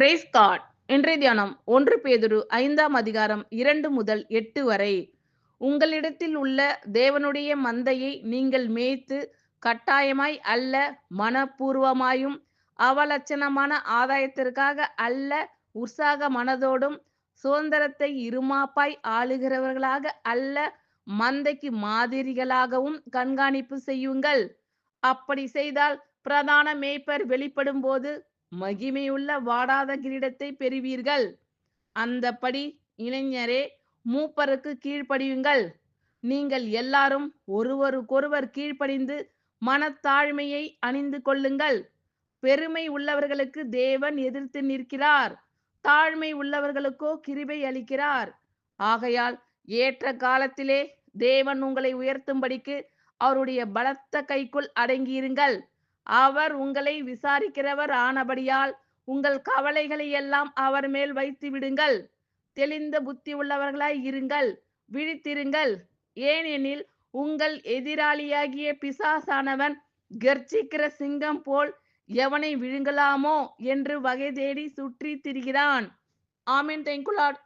Price God. இன்றைய தியானம் 1 பேதுரு 5ஆம் அதிகாரம் 2 முதல் 8 வரை. உங்களிடத்தில் உள்ள தேவனுடைய மந்தையை நீங்கள் மேய்த்து கட்டாயமாய் அல்ல, மனப்பூர்வமாயும் அவலட்சணமான ஆதாயத்திற்காக அல்ல, உற்சாக மனதோடும் சுதந்திரத்தை இருமாப்பாய் ஆளுகிறவர்களாக அல்ல, மந்தைக்கு மாதிரிகளாகவும் கண்காணிப்பு செய்யுங்கள். அப்படி செய்தால் பிரதான மேய்ப்பர் வெளிப்படும் போது மகிமையுள்ள வாடாத கிரீடத்தை பெறுவீர்கள். அந்தப்படி இளைஞரே, மூப்பருக்கு கீழ்ப்படியுங்கள். நீங்கள் எல்லாரும் ஒருவருக்கொருவர் கீழ்ப்படிந்து மனத்தாழ்மையை அணிந்து கொள்ளுங்கள். பெருமை உள்ளவர்களுக்கு தேவன் எதிர்த்து நிற்கிறார், தாழ்மை உள்ளவர்களுக்கோ கிருபை அளிக்கிறார். ஆகையால் ஏற்ற காலத்திலே தேவன் உங்களை உயர்த்தும்படிக்கு அவருடைய பலத்த கைக்குள் அடங்கியிருங்கள். அவர் உங்களை விசாரிக்கிறவர் ஆனபடியால் உங்கள் கவலைகளை எல்லாம் அவர் மேல் வைத்து விடுங்கள். தெளிந்த புத்தி உள்ளவர்களாய் இருங்கள், விழித்திருங்கள். ஏனெனில் உங்கள் எதிராளியாகிய பிசாசானவன் கர்ச்சிக்கிற சிங்கம் போல் எவனை விழுங்கலாமோ என்று வகை தேடி சுற்றி திரிகிறான். ஆமென். Thank you Lord.